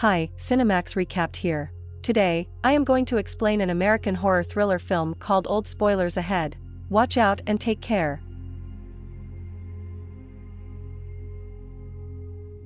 Hi, Cinemax Recapped here. Today, I am going to explain an American horror thriller film called Old. Spoilers ahead. Watch out and take care.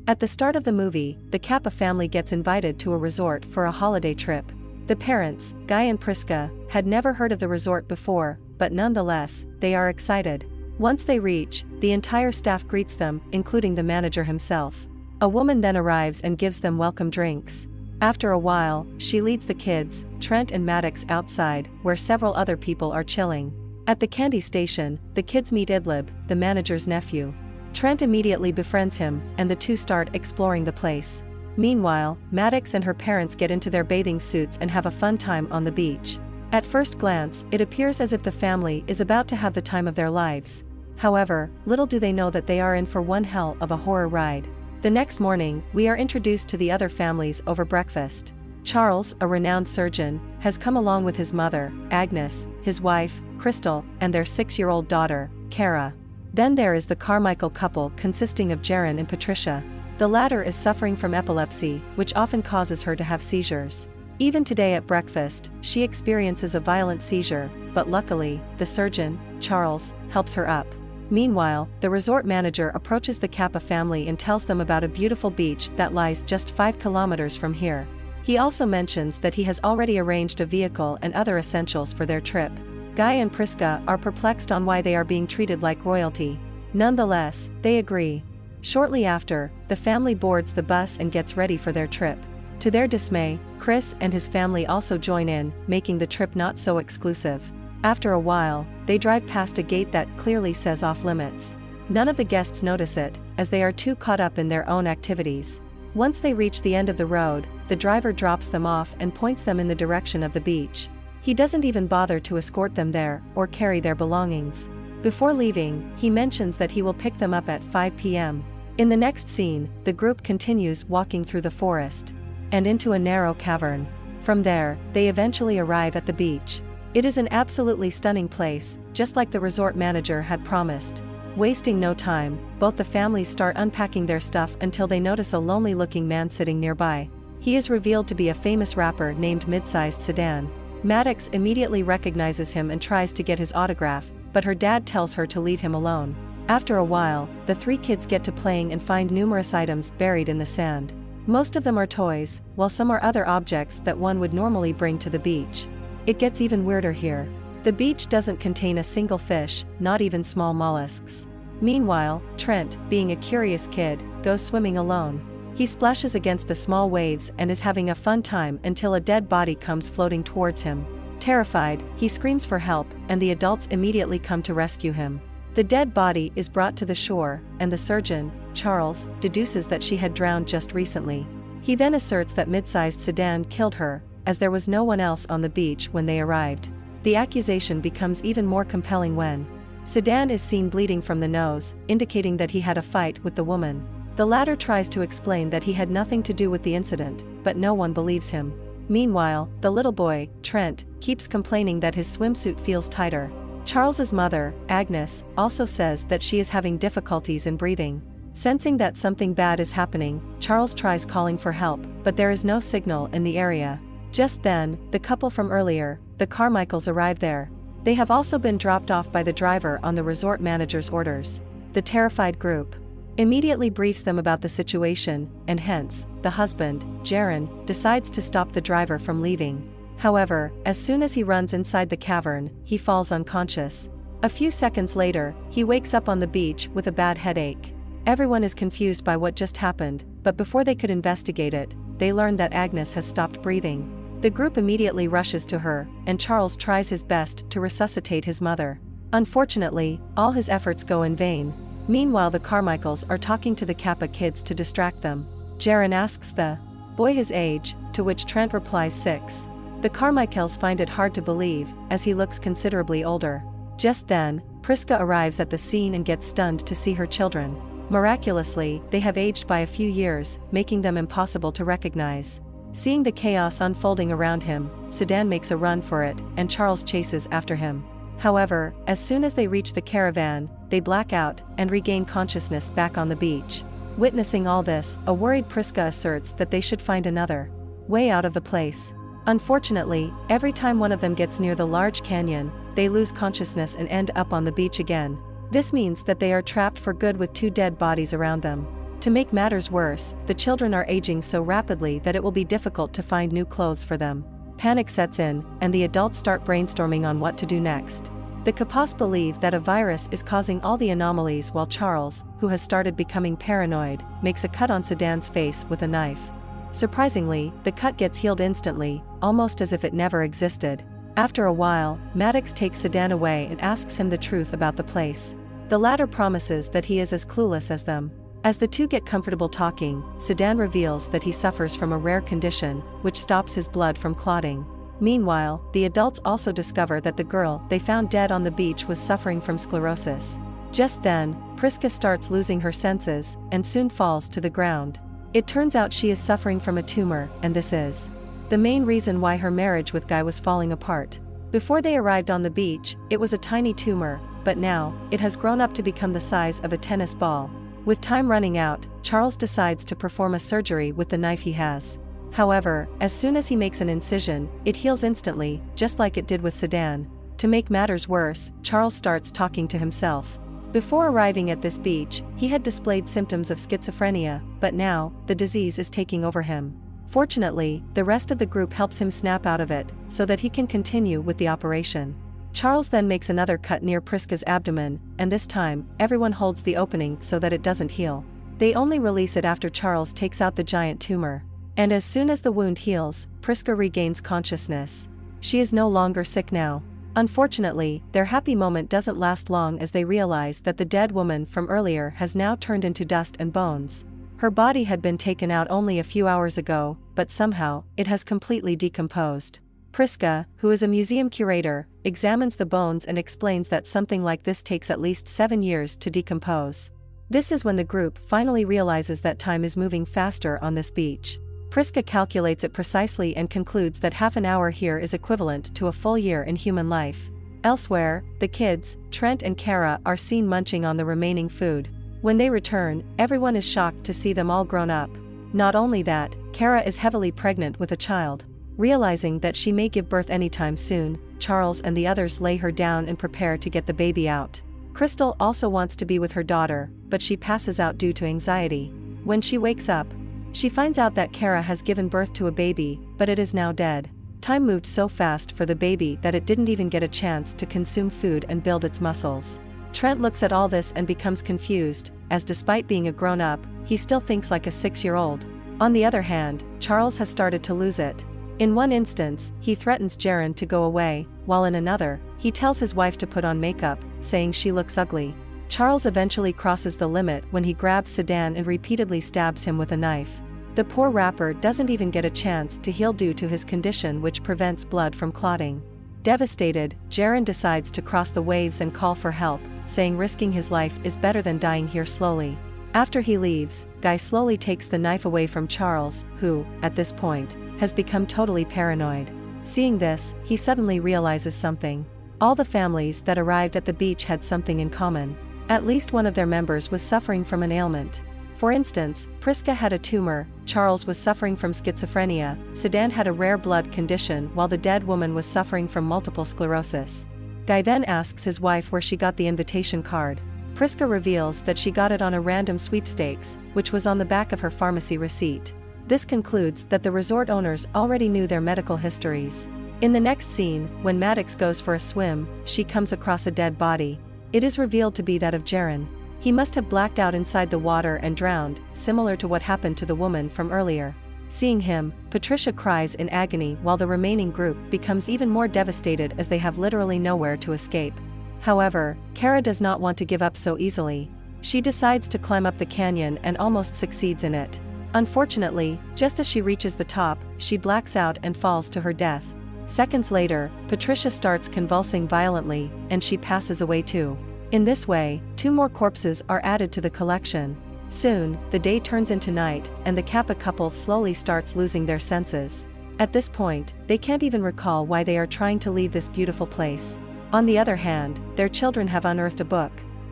At the start of the movie, the Kappa family gets invited to a resort for a holiday trip. The parents, Guy and Priska, had never heard of the resort before, but nonetheless, they are excited. Once they reach, the entire staff greets them, including the manager himself. A woman then arrives and gives them welcome drinks. After a while, she leads the kids, Trent and Maddox, outside, where several other people are chilling. At the candy station, the kids meet Idlib, the manager's nephew. Trent immediately befriends him, and the two start exploring the place. Meanwhile, Maddox and her parents get into their bathing suits and have a fun time on the beach. At first glance, it appears as if the family is about to have the time of their lives. However, little do they know that they are in for one hell of a horror ride. The next morning, we are introduced to the other families over breakfast. Charles, a renowned surgeon, has come along with his mother, Agnes, his wife, Crystal, and their 6-year-old daughter, Kara. Then there is the Carmichael couple consisting of Jaron and Patricia. The latter is suffering from epilepsy, which often causes her to have seizures. Even today at breakfast, she experiences a violent seizure, but luckily, the surgeon, Charles, helps her up. Meanwhile, the resort manager approaches the Kappa family and tells them about a beautiful beach that lies just 5 kilometers from here. He also mentions that he has already arranged a vehicle and other essentials for their trip. Guy and Priska are perplexed on why they are being treated like royalty. Nonetheless, they agree. Shortly after, the family boards the bus and gets ready for their trip. To their dismay, Chris and his family also join in, making the trip not so exclusive. After a while, they drive past a gate that clearly says off-limits. None of the guests notice it, as they are too caught up in their own activities. Once they reach the end of the road, the driver drops them off and points them in the direction of the beach. He doesn't even bother to escort them there, or carry their belongings. Before leaving, he mentions that he will pick them up at 5 p.m. In the next scene, the group continues walking through the forest and into a narrow cavern. From there, they eventually arrive at the beach. It is an absolutely stunning place, just like the resort manager had promised. Wasting no time, both the families start unpacking their stuff until they notice a lonely-looking man sitting nearby. He is revealed to be a famous rapper named Mid-Sized Sedan. Maddox immediately recognizes him and tries to get his autograph, but her dad tells her to leave him alone. After a while, the 3 kids get to playing and find numerous items buried in the sand. Most of them are toys, while some are other objects that one would normally bring to the beach. It gets even weirder here. The beach doesn't contain a single fish, not even small mollusks. Meanwhile, Trent, being a curious kid, goes swimming alone. He splashes against the small waves and is having a fun time until a dead body comes floating towards him. Terrified, he screams for help, and the adults immediately come to rescue him. The dead body is brought to the shore, and the surgeon, Charles, deduces that she had drowned just recently. He then asserts that Mid-Sized Sedan killed her, as there was no one else on the beach when they arrived. The accusation becomes even more compelling when Sedan is seen bleeding from the nose, indicating that he had a fight with the woman. The latter tries to explain that he had nothing to do with the incident, but no one believes him. Meanwhile, the little boy, Trent, keeps complaining that his swimsuit feels tighter. Charles's mother, Agnes, also says that she is having difficulties in breathing. Sensing that something bad is happening, Charles tries calling for help, but there is no signal in the area. Just then, the couple from earlier, the Carmichaels, arrive there. They have also been dropped off by the driver on the resort manager's orders. The terrified group immediately briefs them about the situation, and hence, the husband, Jaron, decides to stop the driver from leaving. However, as soon as he runs inside the cavern, he falls unconscious. A few seconds later, he wakes up on the beach with a bad headache. Everyone is confused by what just happened, but before they could investigate it, they learn that Agnes has stopped breathing. The group immediately rushes to her, and Charles tries his best to resuscitate his mother. Unfortunately, all his efforts go in vain. Meanwhile, the Carmichaels are talking to the Kappa kids to distract them. Jaron asks the boy his age, to which Trent replies 6. The Carmichaels find it hard to believe, as he looks considerably older. Just then, Priska arrives at the scene and gets stunned to see her children. Miraculously, they have aged by a few years, making them impossible to recognize. Seeing the chaos unfolding around him, Sedan makes a run for it, and Charles chases after him. However, as soon as they reach the caravan, they black out and regain consciousness back on the beach. Witnessing all this, a worried Priska asserts that they should find another way out of the place. Unfortunately, every time one of them gets near the large canyon, they lose consciousness and end up on the beach again. This means that they are trapped for good with 2 dead bodies around them. To make matters worse, the children are aging so rapidly that it will be difficult to find new clothes for them. Panic sets in, and the adults start brainstorming on what to do next. The Kapas believe that a virus is causing all the anomalies, while Charles, who has started becoming paranoid, makes a cut on Sedan's face with a knife. Surprisingly, the cut gets healed instantly, almost as if it never existed. After a while, Maddox takes Sedan away and asks him the truth about the place. The latter promises that he is as clueless as them. As the two get comfortable talking, Sedan reveals that he suffers from a rare condition, which stops his blood from clotting. Meanwhile, the adults also discover that the girl they found dead on the beach was suffering from sclerosis. Just then, Priska starts losing her senses, and soon falls to the ground. It turns out she is suffering from a tumor, and this is the main reason why her marriage with Guy was falling apart. Before they arrived on the beach, it was a tiny tumor, but now, it has grown up to become the size of a tennis ball. With time running out, Charles decides to perform a surgery with the knife he has. However, as soon as he makes an incision, it heals instantly, just like it did with Sedan. To make matters worse, Charles starts talking to himself. Before arriving at this beach, he had displayed symptoms of schizophrenia, but now, the disease is taking over him. Fortunately, the rest of the group helps him snap out of it, so that he can continue with the operation. Charles then makes another cut near Priska's abdomen, and this time, everyone holds the opening so that it doesn't heal. They only release it after Charles takes out the giant tumor. And as soon as the wound heals, Priska regains consciousness. She is no longer sick now. Unfortunately, their happy moment doesn't last long as they realize that the dead woman from earlier has now turned into dust and bones. Her body had been taken out only a few hours ago, but somehow, it has completely decomposed. Priska, who is a museum curator, examines the bones and explains that something like this takes at least 7 years to decompose. This is when the group finally realizes that time is moving faster on this beach. Priska calculates it precisely and concludes that half an hour here is equivalent to a full year in human life. Elsewhere, the kids, Trent and Kara, are seen munching on the remaining food. When they return, everyone is shocked to see them all grown up. Not only that, Kara is heavily pregnant with a child. Realizing that she may give birth anytime soon, Charles and the others lay her down and prepare to get the baby out. Crystal also wants to be with her daughter, but she passes out due to anxiety. When she wakes up, she finds out that Kara has given birth to a baby, but it is now dead. Time moved so fast for the baby that it didn't even get a chance to consume food and build its muscles. Trent looks at all this and becomes confused, as despite being a grown-up, he still thinks like a 6-year-old. On the other hand, Charles has started to lose it. In one instance, he threatens Jaren to go away, while in another, he tells his wife to put on makeup, saying she looks ugly. Charles eventually crosses the limit when he grabs Sedan and repeatedly stabs him with a knife. The poor rapper doesn't even get a chance to heal due to his condition, which prevents blood from clotting. Devastated, Jaren decides to cross the waves and call for help, saying risking his life is better than dying here slowly. After he leaves, Guy slowly takes the knife away from Charles, who, at this point, has become totally paranoid. Seeing this, he suddenly realizes something. All the families that arrived at the beach had something in common. At least one of their members was suffering from an ailment. For instance, Priska had a tumor, Charles was suffering from schizophrenia, Sedan had a rare blood condition, while the dead woman was suffering from multiple sclerosis. Guy then asks his wife where she got the invitation card. Priska reveals that she got it on a random sweepstakes, which was on the back of her pharmacy receipt. This concludes that the resort owners already knew their medical histories. In the next scene, when Maddox goes for a swim, she comes across a dead body. It is revealed to be that of Jaren. He must have blacked out inside the water and drowned, similar to what happened to the woman from earlier. Seeing him, Patricia cries in agony while the remaining group becomes even more devastated as they have literally nowhere to escape. However, Kara does not want to give up so easily. She decides to climb up the canyon and almost succeeds in it. Unfortunately, just as she reaches the top, she blacks out and falls to her death. Seconds later, Patricia starts convulsing violently, and she passes away too. In this way, 2 more corpses are added to the collection. Soon, the day turns into night, and the Kappa couple slowly starts losing their senses. At this point, they can't even recall why they are trying to leave this beautiful place. On the other hand, their children have unearthed a book,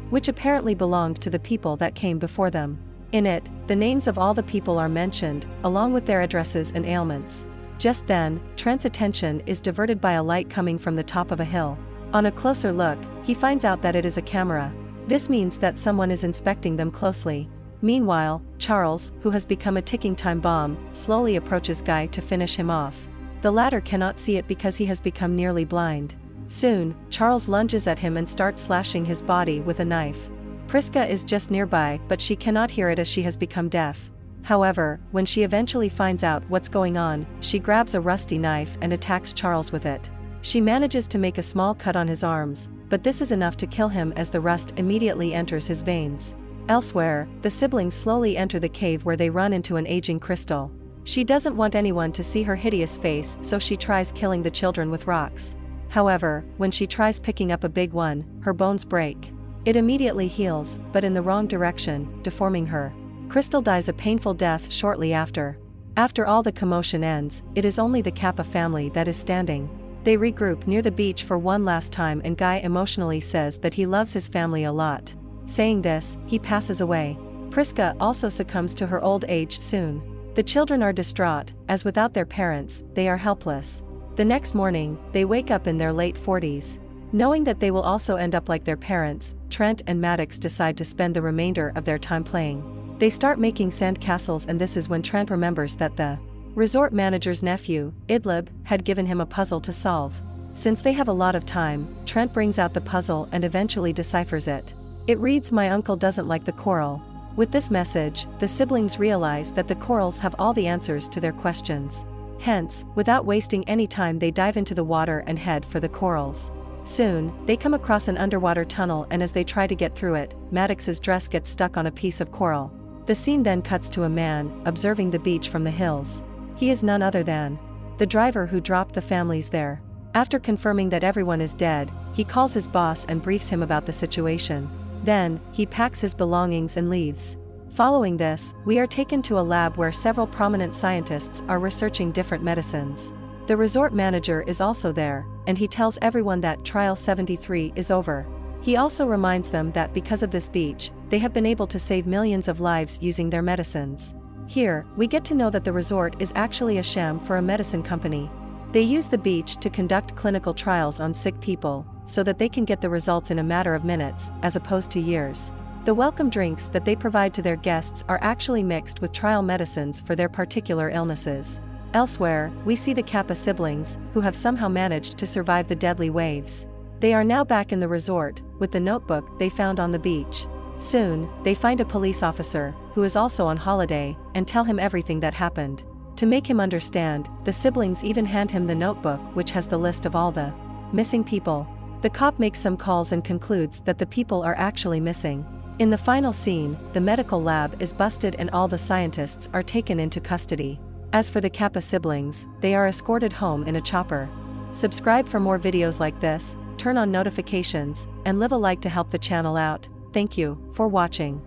which apparently belonged to the people that came before them. In it, the names of all the people are mentioned, along with their addresses and ailments. Just then, Trent's attention is diverted by a light coming from the top of a hill. On a closer look, he finds out that it is a camera. This means that someone is inspecting them closely. Meanwhile, Charles, who has become a ticking time bomb, slowly approaches Guy to finish him off. The latter cannot see it because he has become nearly blind. Soon, Charles lunges at him and starts slashing his body with a knife. Priska is just nearby, but she cannot hear it as she has become deaf. However, when she eventually finds out what's going on, she grabs a rusty knife and attacks Charles with it. She manages to make a small cut on his arms, but this is enough to kill him as the rust immediately enters his veins. Elsewhere, the siblings slowly enter the cave where they run into an aging crystal. She doesn't want anyone to see her hideous face, so she tries killing the children with rocks. However, when she tries picking up a big one, her bones break. It immediately heals, but in the wrong direction, deforming her. Crystal dies a painful death shortly after. After all the commotion ends, it is only the Kappa family that is standing. They regroup near the beach for one last time and Guy emotionally says that he loves his family a lot. Saying this, he passes away. Priska also succumbs to her old age soon. The children are distraught, as without their parents, they are helpless. The next morning, they wake up in their late 40s. Knowing that they will also end up like their parents, Trent and Maddox decide to spend the remainder of their time playing. They start making sand castles, and this is when Trent remembers that the resort manager's nephew, Idlib, had given him a puzzle to solve. Since they have a lot of time, Trent brings out the puzzle and eventually deciphers it. It reads, "My uncle doesn't like the coral." With this message, the siblings realize that the corals have all the answers to their questions. Hence, without wasting any time, they dive into the water and head for the corals. Soon, they come across an underwater tunnel, and as they try to get through it, Maddox's dress gets stuck on a piece of coral. The scene then cuts to a man, observing the beach from the hills. He is none other than the driver who dropped the families there. After confirming that everyone is dead, he calls his boss and briefs him about the situation. Then, he packs his belongings and leaves. Following this, we are taken to a lab where several prominent scientists are researching different medicines. The resort manager is also there, and he tells everyone that Trial 73 is over. He also reminds them that because of this beach, they have been able to save millions of lives using their medicines. Here, we get to know that the resort is actually a sham for a medicine company. They use the beach to conduct clinical trials on sick people, so that they can get the results in a matter of minutes, as opposed to years. The welcome drinks that they provide to their guests are actually mixed with trial medicines for their particular illnesses. Elsewhere, we see the Kappa siblings, who have somehow managed to survive the deadly waves. They are now back in the resort, with the notebook they found on the beach. Soon, they find a police officer, who is also on holiday, and tell him everything that happened. To make him understand, the siblings even hand him the notebook which has the list of all the missing people. The cop makes some calls and concludes that the people are actually missing. In the final scene, the medical lab is busted and all the scientists are taken into custody. As for the Kappa siblings, they are escorted home in a chopper. Subscribe for more videos like this, turn on notifications, and leave a like to help the channel out. Thank you for watching.